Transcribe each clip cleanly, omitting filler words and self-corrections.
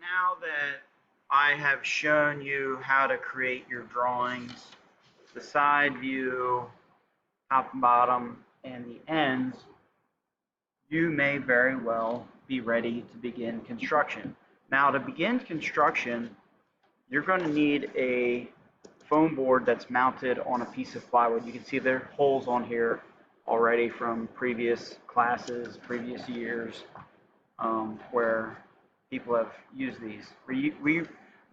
now that I have shown you how to create your drawings, the side view, top and bottom, and the ends, you may very well be ready to begin construction. Now, to begin construction, you're going to need a foam board that's mounted on a piece of plywood. You can see there are holes on here already from previous classes, previous years, where people have used these. We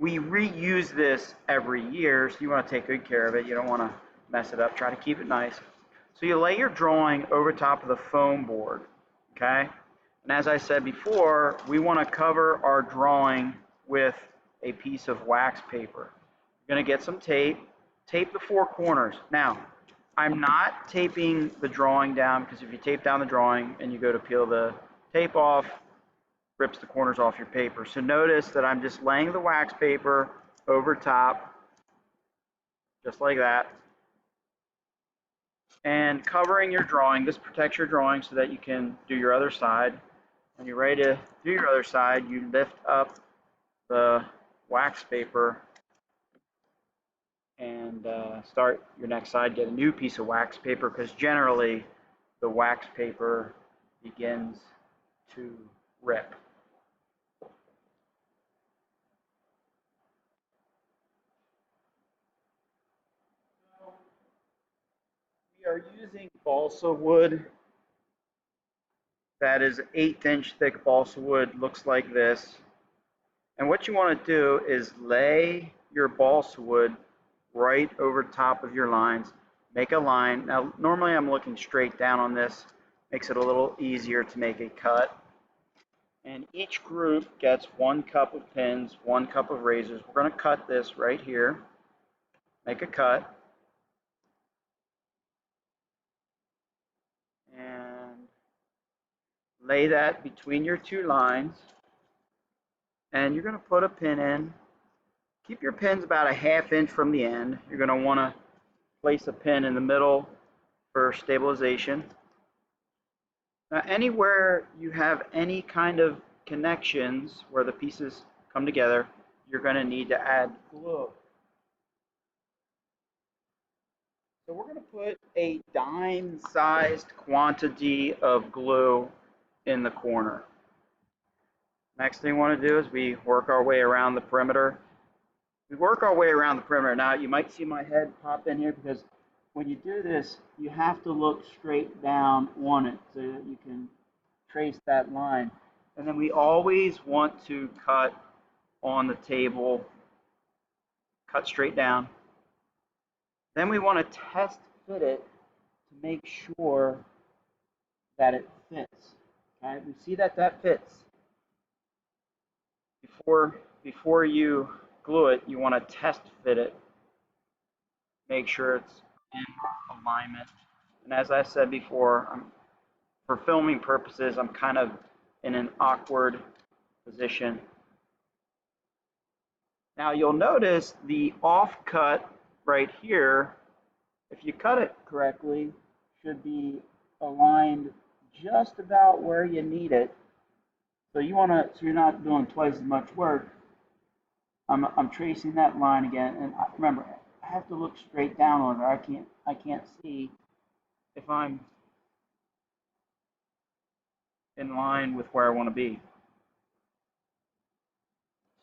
reuse this every year, so you want to take good care of it. You don't want to mess it up. Try to keep it nice. So you lay your drawing over top of the foam board, okay? And as I said before, we want to cover our drawing with a piece of wax paper. You're going to get some tape. Tape the four corners. Now, I'm not taping the drawing down, because if you tape down the drawing and you go to peel the tape off, rips the corners off your paper. So notice that I'm just laying the wax paper over top, just like that, and covering your drawing. This protects your drawing so that you can do your other side. When you're ready to do your other side, you lift up the wax paper and start your next side. Get a new piece of wax paper, because generally the wax paper begins to rip. We are using balsa wood. That is 1/8 inch thick balsa wood, looks like this. And what you want to do is lay your balsa wood right over top of your lines. Make a line. Now, normally I'm looking straight down on this. Makes it a little easier to make a cut. And each group gets 1 cup of pins, 1 cup of razors. We're going to cut this right here. Make a cut. And lay that between your 2 lines. And you're going to put a pin in. Keep your pins about a 1/2 inch from the end. You're going to want to place a pin in the middle for stabilization. Now, anywhere you have any kind of connections where the pieces come together, you're going to need to add glue. So we're going to put a dime-sized quantity of glue in the corner. Next thing we want to do is we work our way around the perimeter. We work our way around the perimeter. Now, you might see my head pop in here, because when you do this, you have to look straight down on it so that you can trace that line. And then we always want to cut on the table, cut straight down. Then we want to test fit it to make sure that it fits. Okay, we see that that fits. Before you glue it, you want to test fit it. Make sure it's in alignment. And as I said before, for filming purposes, I'm kind of in an awkward position. Now you'll notice the offcut right here, if you cut it correctly, should be aligned just about where you need it. So you want to, so you're not doing twice as much work. I'm tracing that line again, and remember, I have to look straight down on it. I can't see if I'm in line with where I want to be.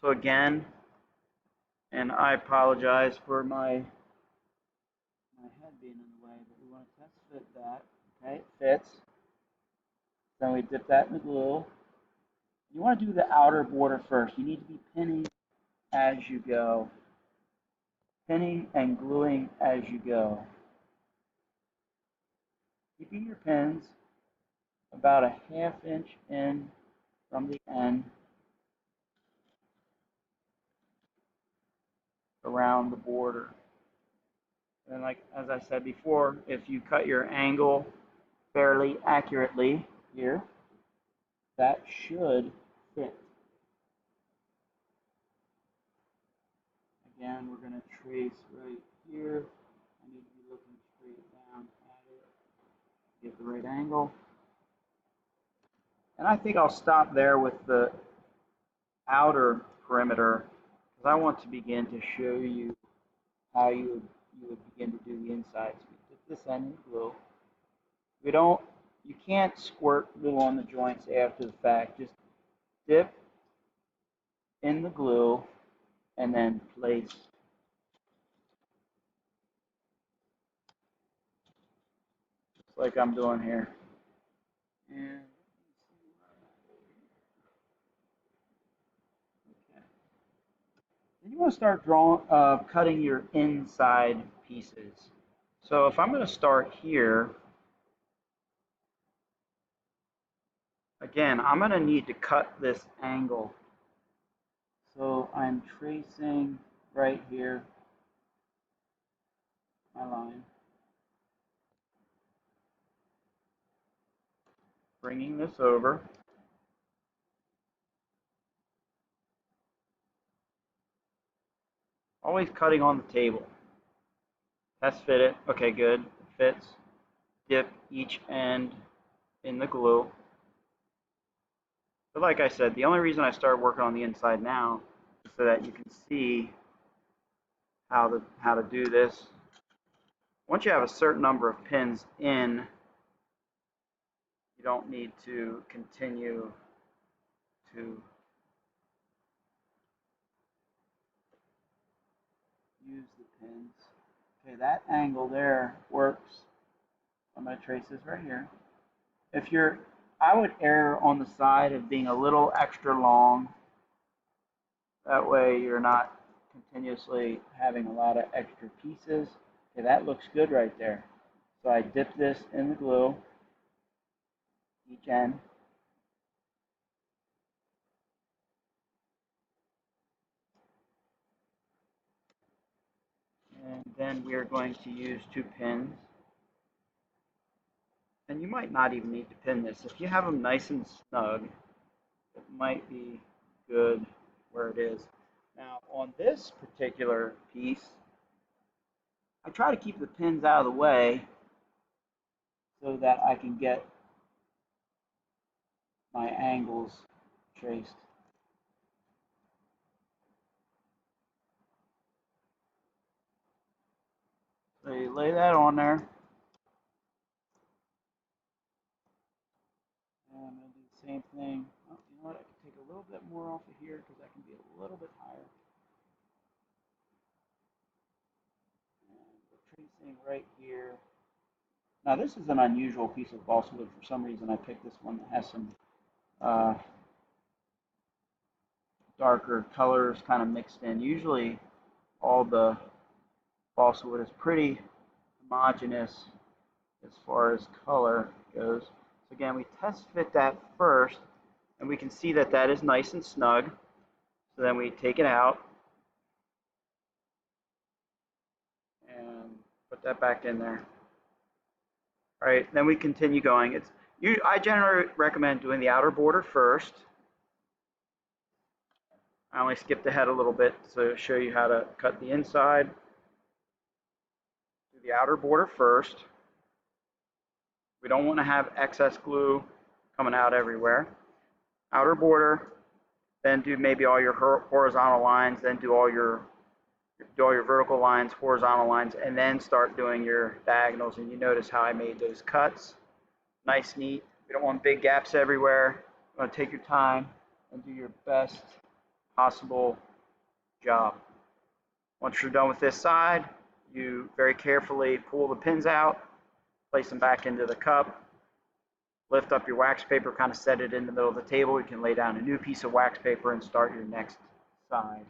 So again, and I apologize for my head being in the way, but we want to test fit that. Okay, it fits. Then we dip that in the glue. You want to do the outer border first. You need to be pinning as you go. Pinning and gluing as you go. Keeping your pins about a 1/2 inch in from the end around the border. And like as I said before, if you cut your angle fairly accurately here, that should fit. Again, we're going to trace right here. I need to be looking straight down at it, get the right angle. And I think I'll stop there with the outer perimeter, because I want to begin to show you how you would begin to do the inside. So we dip this end in glue. You can't squirt glue on the joints after the fact. Just dip in the glue and then place. Just like I'm doing here. And okay. Then you want to start cutting your inside pieces. So if I'm going to start here, again, I'm going to need to cut this angle. So I'm tracing right here my line, bringing this over. Always cutting on the table. Test fit it. Okay, good. It fits. Dip each end in the glue. But like I said, the only reason I started working on the inside now is so that you can see how to do this. Once you have a certain number of pins in, you don't need to continue to use the pins. Okay, that angle there works. I'm going to trace this right here. I would err on the side of being a little extra long. That way you're not continuously having a lot of extra pieces. Okay, that looks good right there. So I dip this in the glue, each end. And then we are going to use 2 pins. And you might not even need to pin this. If you have them nice and snug, it might be good where it is. Now on this particular piece, I try to keep the pins out of the way so that I can get my angles traced. So you lay that on there. And I'm going to do the same thing. Oh, you know what? I can take a little bit more off of here because that can be a little bit higher. And we're tracing right here. Now this is an unusual piece of balsa wood. For some reason I picked this one that has some darker colors kind of mixed in. Usually all the balsa wood is pretty homogeneous as far as color goes. So again, we test fit that first, and we can see that that is nice and snug. So then we take it out and put that back in there. All right, then we continue going. I generally recommend doing the outer border first. I only skipped ahead a little bit to show you how to cut the inside. Do the outer border first. We don't want to have excess glue coming out everywhere. Outer border, then do maybe all your horizontal lines, then do all your vertical lines, horizontal lines, and then start doing your diagonals. And you notice how I made those cuts. Nice, neat. We don't want big gaps everywhere. You want to take your time and do your best possible job. Once you're done with this side, you very carefully pull the pins out, place them back into the cup, lift up your wax paper, kind of set it in the middle of the table. You can lay down a new piece of wax paper and start your next side.